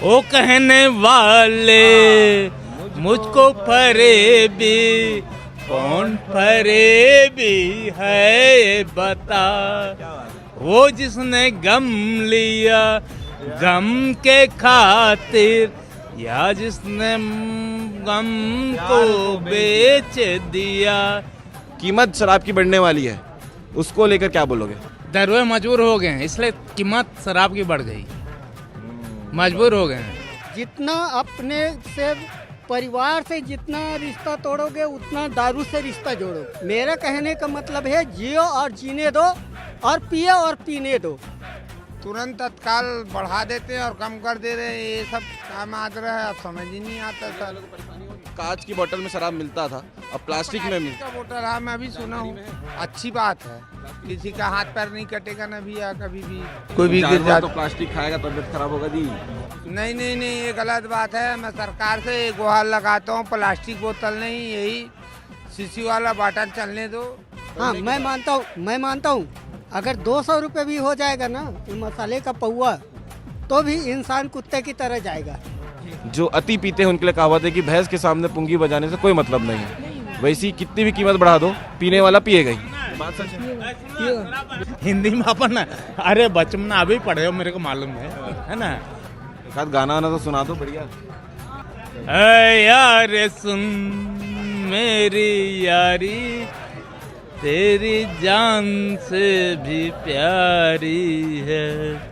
ओ कहने वाले मुझको फरेबी कौन फरेबी है बता, वो जिसने गम लिया गम के खातिर, या जिसने गम को बेच दिया। कीमत शराब की बढ़ने वाली है, उसको लेकर क्या बोलोगे? दरवे मजबूर हो गए हैं, इसलिए कीमत शराब की बढ़ गई, मजबूर हो गए हैं। जितना अपने से परिवार से जितना रिश्ता तोड़ोगे उतना दारू से रिश्ता जोड़ो। मेरा कहने का मतलब है जियो और जीने दो और पियो और पीने दो। तुरंत तत्काल बढ़ा देते हैं और कम कर दे रहे हैं, ये सब काम आ रहा है, अब समझ ही नहीं आता सर। कांच की बोतल में शराब मिलता था, अब प्लास्टिक में मिलता का बोतल, हाँ मैं भी सुना हूँ, अच्छी बात है, किसी का हाथ पैर नहीं कटेगा ना भैया, कभी भी कोई भी गिर जाए तो प्लास्टिक खाएगा तबियत खराब होगा दी। नहीं नहीं नहीं, ये गलत बात है। मैं सरकार से गुहार लगाता हूँ, प्लास्टिक बोतल नहीं, यही शीशी वाला बॉटल चलने दो। हाँ मैं मानता हूँ अगर 200 रुपये भी हो जाएगा ना ये मसाले का पौवा, तो भी इंसान कुत्ते की तरह जाएगा। जो अति पीते हैं उनके लिए कहावत है कि भैंस के सामने पुंगी बजाने से कोई मतलब नहीं है। वैसी कितनी भी कीमत बढ़ा दो, पीने वाला पिएगा ही। बात सच है। हिंदी में अपन अरे बचपन में अभी पढ़े हो, मेरे को मालूम है ना। एक आध गाना आना तो सुना दो बढ़िया। ऐ यार सुन मेरी यारी, तेरी जान से भी प्यारी है।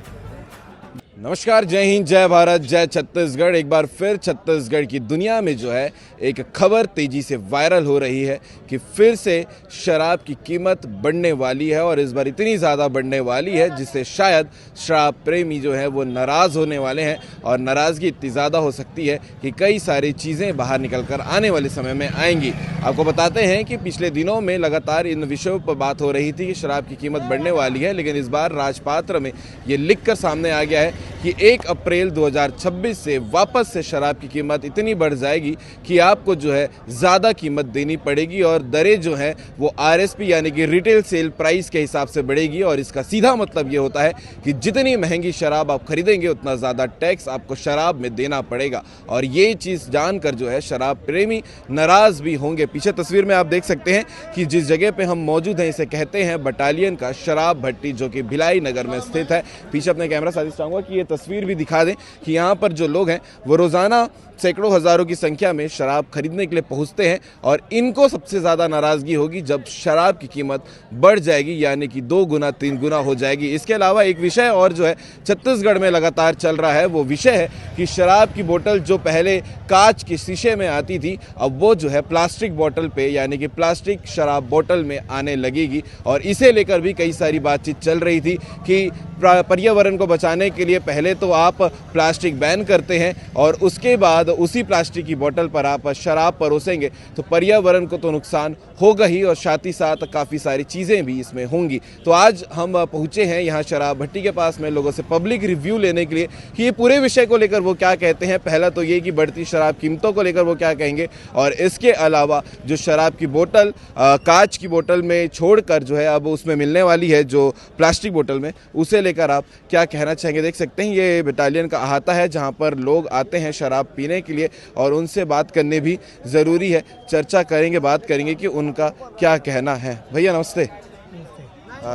नमस्कार, जय हिंद, जय भारत, जय छत्तीसगढ़। एक बार फिर छत्तीसगढ़ की दुनिया में जो है एक खबर तेजी से वायरल हो रही है कि फिर से शराब की कीमत बढ़ने वाली है, और इस बार इतनी ज़्यादा बढ़ने वाली है जिससे शायद शराब प्रेमी जो है वो नाराज़ होने वाले हैं, और नाराज़गी इतनी ज़्यादा हो सकती है कि कई सारी चीज़ें बाहर निकल कर आने वाले समय में आएंगी। आपको बताते हैं कि पिछले दिनों में लगातार इन विषयों पर बात हो रही थी कि शराब की कीमत बढ़ने वाली है, लेकिन इस बार राजपात्र में ये लिख कर सामने आ गया है कि 1 अप्रैल 2026 से वापस से शराब की कीमत इतनी बढ़ जाएगी कि आपको जो है ज़्यादा कीमत देनी पड़ेगी, और दरें जो हैं वो आरएसपी यानी कि रिटेल सेल प्राइस के हिसाब से बढ़ेगी। और इसका सीधा मतलब ये होता है कि जितनी महंगी शराब आप खरीदेंगे उतना ज़्यादा टैक्स आपको शराब में देना पड़ेगा, और ये चीज़ जानकर जो है शराब प्रेमी नाराज़ भी होंगे। पीछे तस्वीर में आप देख सकते हैं कि जिस जगह पे हम मौजूद हैं इसे कहते हैं बटालियन का शराब भट्टी, जो कि भिलाई नगर में स्थित है। पीछे अपने कैमरा साथी चाहूँगा कि ये तस्वीर भी दिखा दें कि यहाँ पर जो लोग हैं वो रोज़ाना सैकड़ों हज़ारों की संख्या में शराब खरीदने के लिए पहुँचते हैं, और इनको सबसे ज़्यादा नाराज़गी होगी जब शराब की कीमत बढ़ जाएगी, यानी कि 2 गुना 3 गुना हो जाएगी। इसके अलावा एक विषय और जो है छत्तीसगढ़ में लगातार चल रहा है, वो विषय है कि शराब की बोतल जो पहले कांच के शीशे में आती थी, अब वो जो है प्लास्टिक बोतल पे यानी कि प्लास्टिक शराब बोतल में आने लगेगी। और इसे लेकर भी कई सारी बातचीत चल रही थी कि पर्यावरण को बचाने के लिए पहले तो आप प्लास्टिक बैन करते हैं और उसके बाद उसी प्लास्टिक की बोतल पर आप शराब परोसेंगे तो पर्यावरण को तो नुकसान होगा ही, और साथ ही साथ काफ़ी सारी चीज़ें भी इसमें होंगी। तो आज हम पहुँचे हैं यहाँ शराब भट्टी के पास में लोगों से पब्लिक रिव्यू लेने के लिए कि ये पूरे विषय को लेकर वो क्या कहते हैं। पहला तो ये कि बढ़ती शराब कीमतों को लेकर वो क्या कहेंगे, और इसके अलावा जो शराब की बोतल कांच की बोतल में छोड़कर जो है अब उसमें मिलने वाली है जो प्लास्टिक बोतल में, उसे लेकर आप क्या कहना चाहेंगे। देख सकते हैं ये बटालियन का अहाता है जहाँ पर लोग आते हैं शराब पीने के लिए, और उनसे बात करने भी ज़रूरी है। चर्चा करेंगे, बात करेंगे कि उनका क्या कहना है। भैया नमस्ते।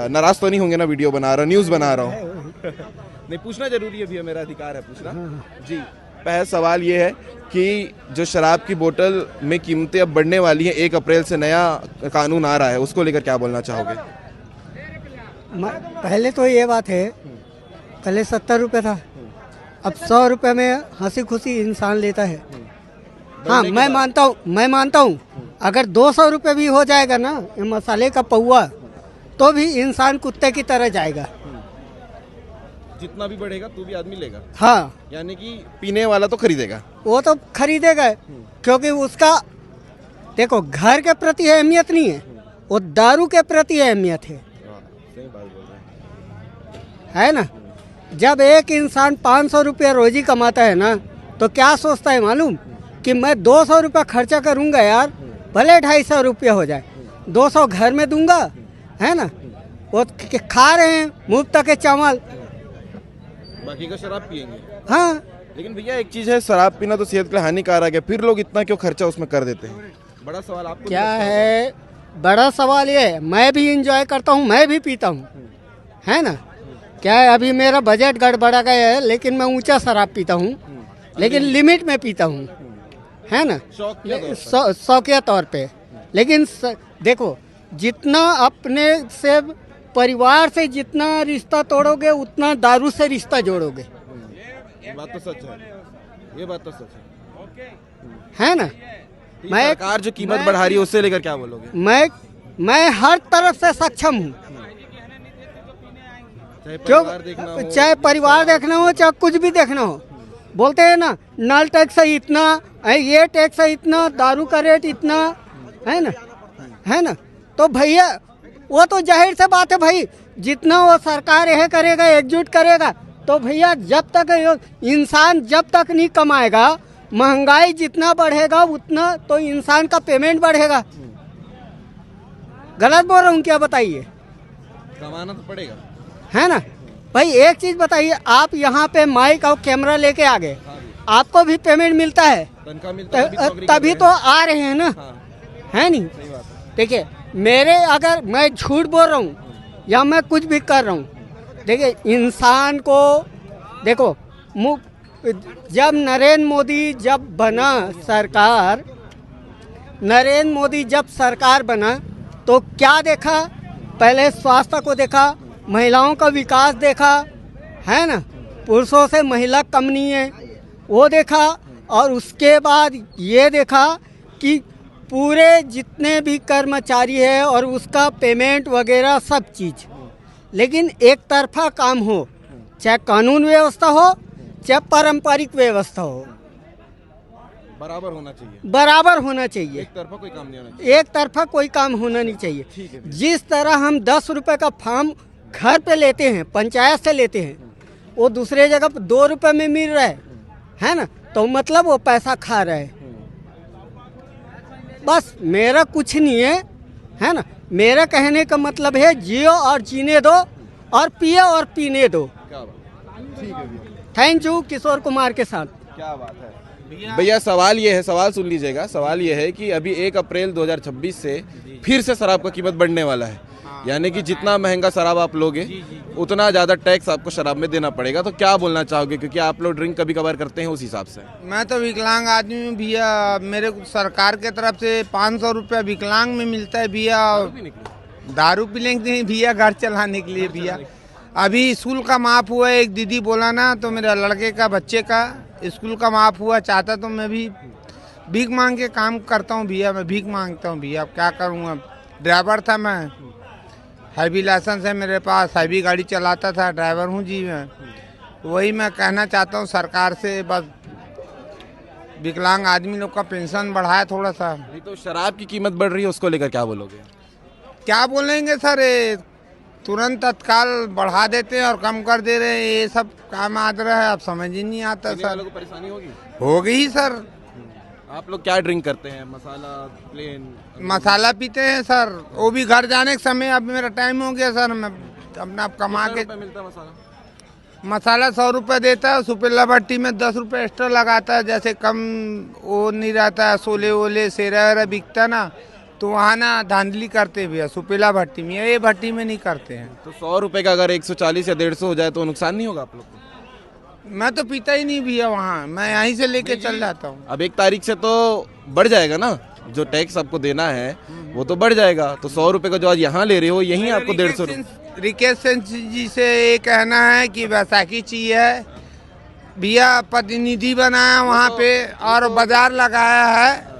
नाराज तो नहीं होंगे ना, वीडियो बना रहा हूँ, न्यूज़ बना रहा हूँ। नहीं, पूछना जरूरी है भैया, मेरा अधिकार है पूछना जी। पहला सवाल ये है कि जो शराब की बोतल में कीमतें अब बढ़ने वाली हैं, 1 अप्रैल से नया कानून आ रहा है, उसको लेकर क्या बोलना चाहोगे? पहले तो ये बात है, पहले 70 रुपये था, अब 100 रुपये में हंसी खुशी इंसान लेता है। हाँ मैं मानता हूँ अगर 200 रुपये भी हो जाएगा ना ये मसाले का पौवा, तो भी इंसान कुत्ते की तरह जाएगा। जितना भी बढ़ेगा तो भी आदमी लेगा। हाँ, यानी कि पीने वाला तो खरीदेगा, वो तो खरीदेगा, क्योंकि उसका देखो घर के प्रति अहमियत नहीं है, वो दारू के प्रति अहमियत है। सही बात बोल रहे हैं। है ना। जब एक इंसान 500 रुपया रोजी कमाता है ना, तो क्या सोचता है मालूम, कि मैं 200 रुपया खर्चा करूंगा यार, भले 250 रुपया हो जाए, 200 घर में दूंगा, है ना। वो खा रहे हैं मुफ्त के चावल, बाकी का शराब पिएंगे। हाँ लेकिन भैया एक चीज है, शराब पीना तो सेहत के लिए हानिकारक है, फिर लोग इतना क्यों खर्चा उसमें कर देते हैं? बड़ा सवाल आपको क्या है, बड़ा सवाल ये है, मैं भी इंजॉय करता हूँ, मैं भी पीता हूँ, है ना। क्या है, अभी मेरा बजट गड़बड़ा गया है, लेकिन मैं ऊंचा शराब पीता हूँ, लेकिन लिमिट में पीता हूँ, है ना, शौकिया तौर पे। लेकिन देखो, जितना अपने से परिवार से जितना रिश्ता तोड़ोगे, उतना दारू से रिश्ता जोड़ोगे। ये बात तो सच है, ये बात तो सच है ना। मैं सरकार जो कीमत बढ़ा रही है उससे लेकर क्या बोलोगे? मैं हर तरफ से सक्षम हूँ, चाहे परिवार देखना हो, चाहे कुछ भी देखना हो। बोलते हैं ना, नल टैक्स है इतना, ये टैक्स है इतना, दारू का रेट इतना, है ना। तो भैया वो तो जाहिर से बात है भाई, जितना वो सरकार यह करेगा, एकजुट करेगा, तो भैया जब तक इंसान जब तक नहीं कमाएगा, महंगाई जितना बढ़ेगा उतना तो इंसान का पेमेंट बढ़ेगा। गलत बोल रहा हूँ क्या? बताइए। कमाना तो पड़ेगा, है ना भाई। एक चीज बताइए, आप यहाँ पे माइक और कैमरा लेके आ गए, आपको भी पेमेंट मिलता है, तनख्वाह मिलता है, तभी तो आ रहे हैं ना, है नहीं। देखिए, मेरे अगर मैं झूठ बोल रहा हूँ या मैं कुछ भी कर रहा हूँ, देखिए इंसान को देखो, जब नरेंद्र मोदी जब बना सरकार, नरेंद्र मोदी जब सरकार बना तो क्या देखा? पहले स्वास्थ्य को देखा, महिलाओं का विकास देखा, है ना, पुरुषों से महिला कम नहीं है वो देखा, और उसके बाद ये देखा कि पूरे जितने भी कर्मचारी है और उसका पेमेंट वगैरह सब चीज़। लेकिन एक तरफा काम हो, चाहे कानून व्यवस्था हो, चाहे पारंपरिक व्यवस्था हो, बराबर होना चाहिए, बराबर होना चाहिए। एक तरफा कोई काम नहीं होना चाहिए, एक तरफा कोई काम होना नहीं चाहिए। जिस तरह हम 10 रुपए का फॉर्म घर पे लेते हैं, पंचायत से लेते हैं, वो दूसरे जगह पर 2 रुपए में मिल रहा है ना, तो मतलब वो पैसा खा रहा है। बस मेरा कुछ नहीं है ना। मेरा कहने का मतलब है, जियो और जीने दो, और पिए और पीने दो। क्या बात, ठीक है भैया। थैंक यू किशोर कुमार के साथ। क्या बात है भैया। सवाल ये है, सवाल सुन लीजिएगा, सवाल ये है कि अभी 1 अप्रैल 2026 से फिर से शराब का कीमत बढ़ने वाला है, यानी कि जितना महंगा शराब आप लोगे उतना ज़्यादा टैक्स आपको शराब में देना पड़ेगा। तो क्या बोलना चाहोगे, क्योंकि आप लोग ड्रिंक कभी कभार करते हैं उस हिसाब से? मैं तो विकलांग आदमी हूँ भैया, मेरे को सरकार के तरफ से 500 रुपया विकलांग में मिलता है भैया। दारू पी लेंगे भैया घर चलाने के लिए भैया। अभी स्कूल का माफ हुआ, एक दीदी बोला ना, तो मेरे लड़के का बच्चे का स्कूल का माफ हुआ। चाहता तो मैं भी भीख मांग के काम करता हूँ भैया, मैं भीख मांगता हूँ भैया, अब क्या करूँगा। ड्राइवर था मैं, हैवी लाइसेंस है मेरे पास, हैवी गाड़ी चलाता था, ड्राइवर हूँ जी मैं। वही मैं कहना चाहता हूँ सरकार से, बस विकलांग आदमी लोग का पेंशन बढ़ाए थोड़ा सा। नहीं तो शराब की कीमत बढ़ रही है, उसको लेकर क्या बोलोगे? क्या बोलेंगे सर, तुरंत तत्काल बढ़ा देते हैं और कम कर दे रहे हैं, ये सब काम आ रहा है, अब समझ ही नहीं आता सर। को परेशानी होगी, हो गई सर। आप लोग क्या ड्रिंक करते हैं? मसाला, प्लेन? मसाला पीते हैं सर, वो भी घर जाने के समय। अब मेरा टाइम हो गया सर, मैं अपना कमा के। मिलता है मसाला? मसाला 100 रुपये देता है, सुपेला भट्टी में 10 रुपये एक्स्ट्रा लगाता है, जैसे कम वो नहीं रहता है, सोले वोले सेरा वेरा बिकता ना, तो वहाँ ना धांधली करते भैया सुपेला भट्टी में, ये भट्टी में नहीं करते हैं। तो 100 रुपये का अगर 140 या 150 हो जाए तो नुकसान नहीं होगा आप लोग को? मैं तो पीता ही नहीं भैया वहाँ, मैं यहीं से लेके चल जाता हूँ। अब 1 तारीख से तो बढ़ जाएगा ना, जो टैक्स आपको देना है वो तो बढ़ जाएगा। तो 100 रुपये का जो आज यहाँ ले रहे हो, यहीं आपको 150 रुपये। रिकेश सिंह जी से ये कहना है कि वैसाखी चाहिए है भैया, प्रतिनिधि बनाया वहाँ पे और बाजार लगाया है,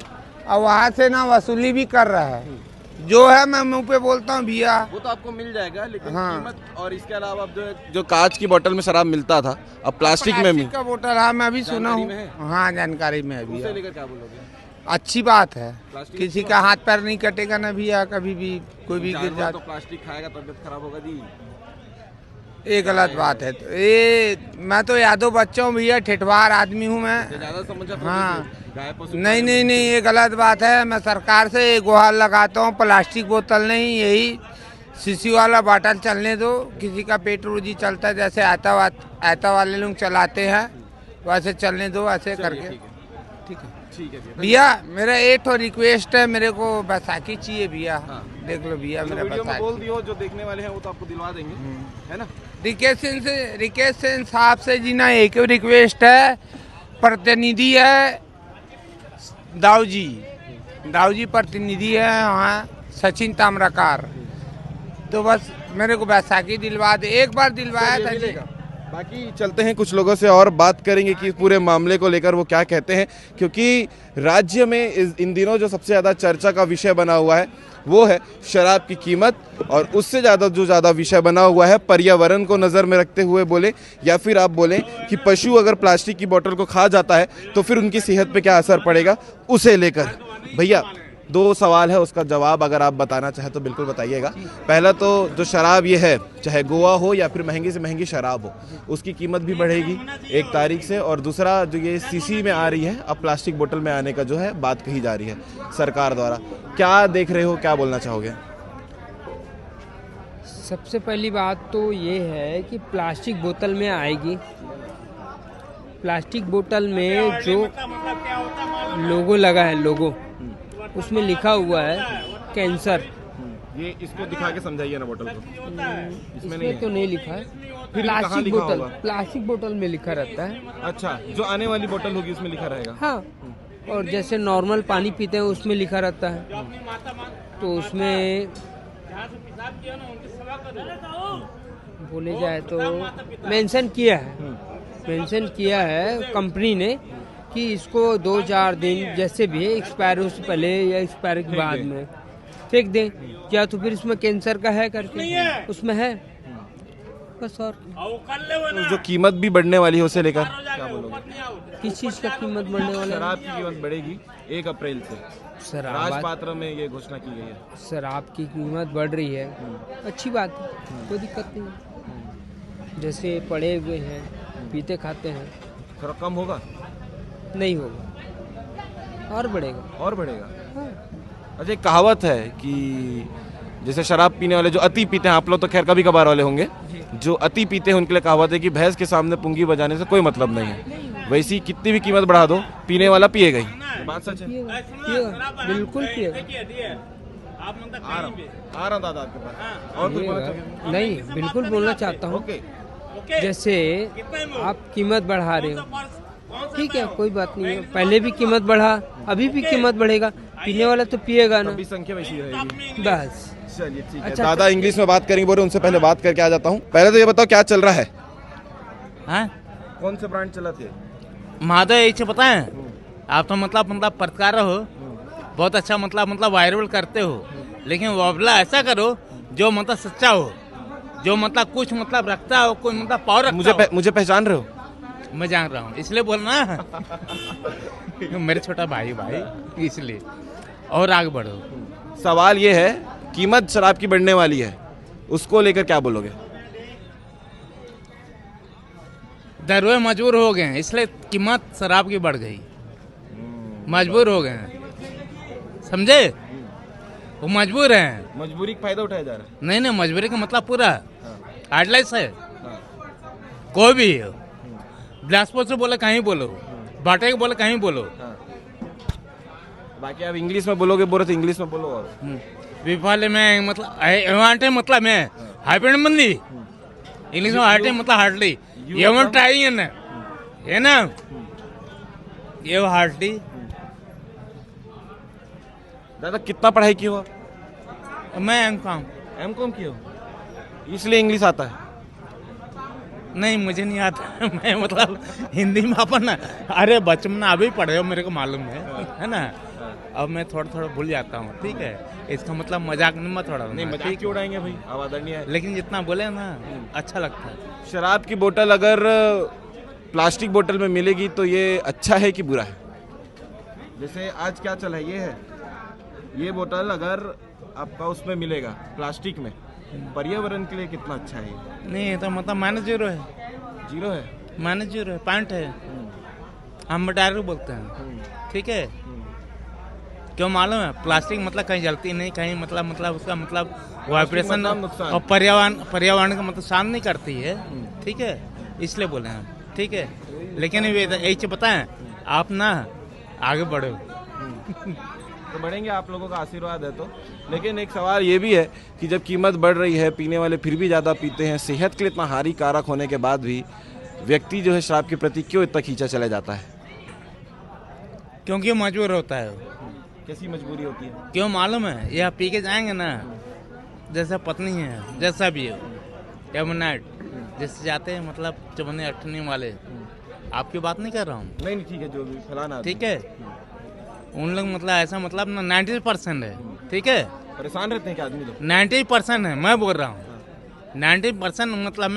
और वहाँ से ना वसूली भी कर रहा है। जो है मैं मुंह पे बोलता हूँ भैया, वो तो आपको मिल जाएगा, लेकिन हाँ। कीमत और इसके अलावा अब जो कांच की बोतल में शराब मिलता था, अब प्लास्टिक में भी। का बोतल, हाँ मैं अभी सुना हूँ, जानकारी में है? हाँ जानकारी में है उसे भैया। लेकर क्या बोलोगे? अच्छी बात है, प्लास्टिक किसी का हाथ पैर नहीं कटेगा ना भैया, कभी भी कोई भी गिर जानवर जाता। तो प्लास्टिक खाएगा तबियत खराब होगा दी। ये गलत बात है। तो ये मैं तो यादव बच्चा हूँ भैया, ठेठवार आदमी हूँ मैं। ज्यादा समझा हाँ नहीं, ये गलत बात है। मैं सरकार से गुहार लगाता हूँ, प्लास्टिक बोतल नहीं, यही शीशी वाला बॉटल चलने दो। किसी का पेट रोजी चलता है, जैसे आता वाले लोग चलाते हैं, वैसे चलने दो, ऐसे करके। ठीक है ठीक है भैया मेरा एक तो रिक्वेस्ट है, मेरे को बैसाखी चाहिए भैया। देख लो भैया मेरा वीडियो में बोल बैसाखी। दियो, जो देखने वाले हैं वो तो आपको दिलवा देंगे, है ना। रिकेश सिंह साहब से जी ना एक रिक्वेस्ट है, प्रतिनिधि है दाऊ जी प्रतिनिधि है वहाँ सचिन ताम्रकार, तो बस मेरे को बैसाखी दिलवा दे, एक बार दिलवाया था जी। बाकी चलते हैं, कुछ लोगों से और बात करेंगे कि पूरे मामले को लेकर वो क्या कहते हैं, क्योंकि राज्य में इन दिनों जो सबसे ज़्यादा चर्चा का विषय बना हुआ है वो है शराब की कीमत, और उससे ज़्यादा विषय बना हुआ है पर्यावरण को नज़र में रखते हुए बोले, या फिर आप बोलें कि पशु अगर प्लास्टिक की बोतल को खा जाता है तो फिर उनकी सेहत पे क्या असर पड़ेगा, उसे लेकर। भैया 2 सवाल है, उसका जवाब अगर आप बताना चाहें तो बिल्कुल बताइएगा। पहला तो जो शराब ये है, चाहे गोवा हो या फिर महंगी से महंगी शराब हो, उसकी कीमत भी बढ़ेगी 1 तारीख से, और दूसरा जो ये सीसी में आ रही है, अब प्लास्टिक बोतल में आने का जो है बात कही जा रही है सरकार द्वारा, क्या देख रहे हो, क्या बोलना चाहोगे? सबसे पहली बात तो ये है कि प्लास्टिक बोतल में आएगी, प्लास्टिक बोतल में जो लोगो लगा है, लोगो उसमें लिखा हुआ है कैंसर। ये इसको दिखा के समझाइए ना बोतल को। इसमें तो नहीं लिखा है, फिर कहाँ प्लास्टिक लिखा बोतल, होगा? प्लास्टिक बोतल में लिखा रहता है। अच्छा, जो आने वाली बोतल होगी उसमें लिखा रहेगा। हाँ, और जैसे नॉर्मल पानी पीते हैं उसमें लिखा रहता है, तो उसमें बोले जाए तो मेंशन किया है कंपनी ने कि इसको 2-4 दिन जैसे भी एक्सपायर हो से पहले या एक्सपायर के बाद में फेंक दें, क्या तो फिर इसमें कैंसर का है करके उसमें है बस। और तो जो कीमत भी बढ़ने वाली है उसे लेकर क्या बोलोगे? किस चीज़ का कीमत बढ़ने वाला शराब की कीमत बढ़ेगी 1 अप्रैल से, है? शराब राजपात्र में ये घोषणा की गई है। शराब की कीमत बढ़ रही है, अच्छी बात है, कोई दिक्कत नहीं है। जैसे पड़े हुए हैं, पीते खाते हैं, थोड़ा कम होगा? नहीं होगा, और बढ़ेगा। हाँ। अच्छा, एक कहावत है कि जैसे शराब पीने वाले जो अति पीते हैं, आप लोग तो खैर कभी कभार वाले होंगे, जो अति पीते हैं उनके लिए कहावत है कि भैंस के सामने पुंगी बजाने से कोई मतलब नहीं है। वैसी कितनी भी कीमत बढ़ा दो, पीने वाला पिएगा ही। बात सच है? पिएगा, बिल्कुल पिएगा। आ रहा दादा आपके पास, और कुछ बोलना चाहिए? नहीं, बिल्कुल बोलना चाहता हूँ। जैसे आप कीमत बढ़ा रहे हो, ठीक है, कोई बात नहीं है, पहले भी कीमत बढ़ा, अभी भी कीमत बढ़ेगा, पीने वाला तो पिएगा ना, अभी संख्या वैसी रहेगी। बस। चलिए ठीक है। अच्छा, दादा इंग्लिश में बात करेंगे, बोले उनसे पहले बात करके आ जाता हूँ। पहले तो ये बताओ क्या चल रहा है? हाँ, कौन से ब्रांड चलाते? महादेव ऐसे पता है आप तो मतलब पत्रकार हो, बहुत अच्छा मतलब वायरल करते हो, लेकिन वावला ऐसा करो जो मतलब सच्चा हो, जो मतलब कुछ मतलब रखता हो, कोई मतलब पावर रखता हो। मुझे पहचान रहे हो? मैं जान रहा हूँ, इसलिए बोलना मेरे छोटा भाई इसलिए। और आगे बढ़ो। सवाल ये है, कीमत शराब की बढ़ने वाली है, उसको लेकर क्या बोलोगे? दरवे मजबूर हो गए हैं, इसलिए कीमत शराब की बढ़ गई, मजबूर हो गए हैं, समझे? वो मजबूर हैं। मजबूरी का फायदा उठाया जा रहा है? नहीं, मजबूरी का मतलब पूरा हार्डलाइस है। कोई भी हो, बिलासपुर से बोले कहीं बोलो, बाटे के बोले कहीं बोलो। बाकी आप इंग्लिश में बोलोगे, बोले तो इंग्लिश में बोलो। और विफाले में मतलब में हाइपेंड मंदी इंग्लिश में हार्टे मतलब हार्डली, ये हम ट्राई है ना, ये हार्डली। दादा कितना पढ़ाई की हो? मैं एम.कॉम की हो, इसलिए इंग्लिश आता है? नहीं, मुझे नहीं आता मैं मतलब हिंदी में अपन अरे बचपन में अभी पढ़े हो, मेरे को मालूम है ना। अब मैं थोड़ा भूल जाता हूँ, ठीक है, इसका मतलब मजाक नहीं, मैं थोड़ा नहीं मजाक क्यों उड़ाएंगे भाई, अब आदरणीय है, लेकिन जितना बोले ना अच्छा लगता है। शराब की बोतल अगर प्लास्टिक बोतल में मिलेगी तो ये अच्छा है कि बुरा है? जैसे आज क्या चल है, ये है, ये बोतल अगर आपका उसमें मिलेगा प्लास्टिक में, पर्यावरण के लिए कितना अच्छा है? नहीं, तो मतलब -0 है, 0 है, -0 है, पॉइंट है, हम डायरेक्ट बोलते हैं, ठीक है। क्यों मालूम है? प्लास्टिक मतलब कहीं जलती नहीं, कहीं मतलब उसका मतलब वाइब्रेशन और पर्यावरण का मतलब शांत नहीं करती है, ठीक है, इसलिए बोले हम, ठीक है। लेकिन ये पता है आप ना आगे बढ़ो। तो बढ़ेंगे, आप लोगों का आशीर्वाद है तो। लेकिन एक सवाल ये भी है कि जब कीमत बढ़ रही है, पीने वाले फिर भी ज़्यादा पीते हैं, सेहत के लिए इतना हानिकारक होने के बाद भी व्यक्ति जो है शराब के प्रति क्यों इतना खींचा चला जाता है? क्योंकि मजबूर होता है वो। कैसी मजबूरी होती है? क्यों मालूम है, यह पी के जाएंगे ना, जैसा पत्नी है जैसा भी है, एमनाइट जैसे जाते हैं मतलब चबने अठने वाले, आपकी बात नहीं कर रहा हूँ, नहीं ठीक है, जो भी फलाना ठीक है, उन लोग मतलब ऐसा मतलब ना 90% है, ठीक है, परेशान रहते हैं क्या आदमी लोग? 90% है, मैं बोल रहा हूँ 90% मतलब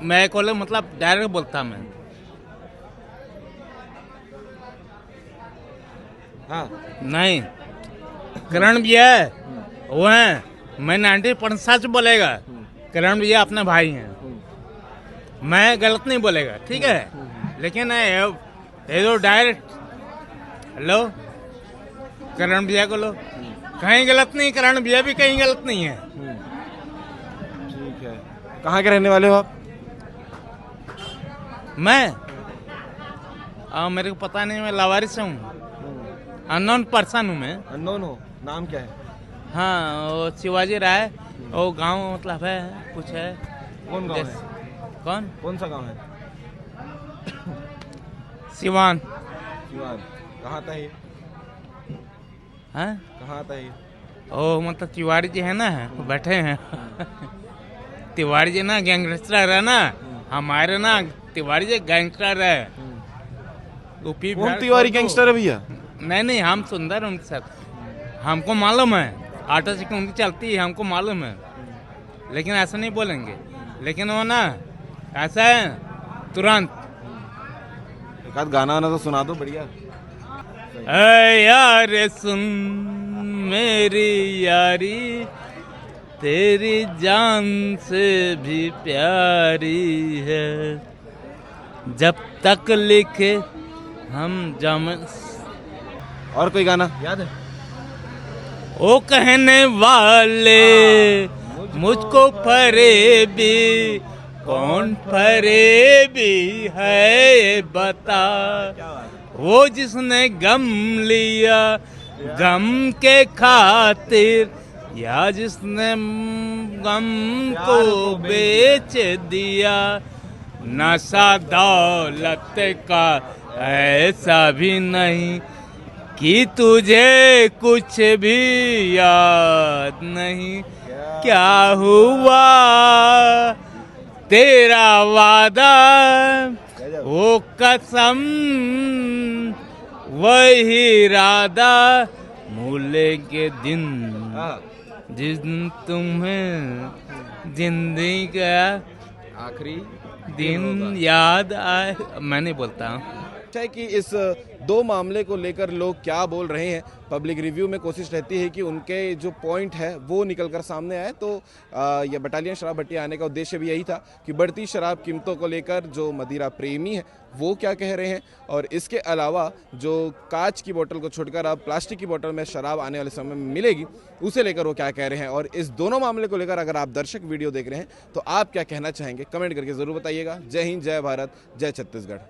मैं को मतलब डायरेक्ट बोलता मैं। हाँ, नहीं, करण भी है वो है, मैं 90% सच बोलेगा, करण भैया अपने भाई हैं, मैं गलत नहीं बोलेगा, ठीक है, लेकिन ये तो डायरेक्ट हेलो करण भैया को लो, कहीं गलत नहीं, करण भैया भी कहीं गलत नहीं है। ठीक है। कहाँ के रहने वाले हो आप? मैं मेरे को पता नहीं, मैं लावारिस हूँ, अननोन पर्सन हूँ मैं। अननोन हो, नाम क्या है? हाँ, वो शिवाजी राय, वो गांव मतलब है कुछ है। कौन गांव है? कौन सा गांव है? सिवान। सिवान। कहाँ आता है ये? हाँ, कहाँ आता है ये? ओ मतलब तिवारी जी है ना, वो बैठे हैं तिवारी जी ना गैंगस्टर है ना, हमारे ना तिवारी जी गैंगस्टर है। यूपी कौन तिवारी गैंगस्टर है भैया? नहीं, हम सुंदर उनके साथ, हमको मालूम है, ऑटो से उनकी चलती है, हमको मालूम है, लेकिन ऐसा नहीं बोलेंगे, लेकिन वो ना ऐसा है तुरंत। एक आध गाना वाना तो सुना दो बढ़िया। ऐ यार सुन मेरी यारी, तेरी जान से भी प्यारी है, जब तक लिखे हम जम। और कोई गाना याद है? ओ कहने वाले मुझको फरेबी, कौन फरेबी है बता, वो जिसने गम लिया गम के खातिर, या जिसने गम को बेच दिया, नशा दौलत का ऐसा भी नहीं कि तुझे कुछ भी याद नहीं, क्या हुआ तेरा वादा, वो कसम वही इरादा, मूले के दिन जिस दिन तुम्हें जिंदगी का आखिरी दिन याद आए, मैं नहीं बोलता हूँ। है कि इस दो मामले को लेकर लोग क्या बोल रहे हैं, पब्लिक रिव्यू में कोशिश रहती है कि उनके जो पॉइंट है वो निकलकर सामने आए। तो यह बटालियन शराब भट्टी आने का उद्देश्य भी यही था कि बढ़ती शराब कीमतों को लेकर जो मदिरा प्रेमी है वो क्या कह रहे हैं, और इसके अलावा जो कांच की बोतल को छोड़कर अब प्लास्टिक की बोतल में शराब आने वाले समय में मिलेगी उसे लेकर वो क्या कह रहे हैं। और इस दोनों मामले को लेकर अगर आप दर्शक वीडियो देख रहे हैं तो आप क्या कहना चाहेंगे, कमेंट करके ज़रूर बताइएगा। जय हिंद, जय भारत, जय छत्तीसगढ़।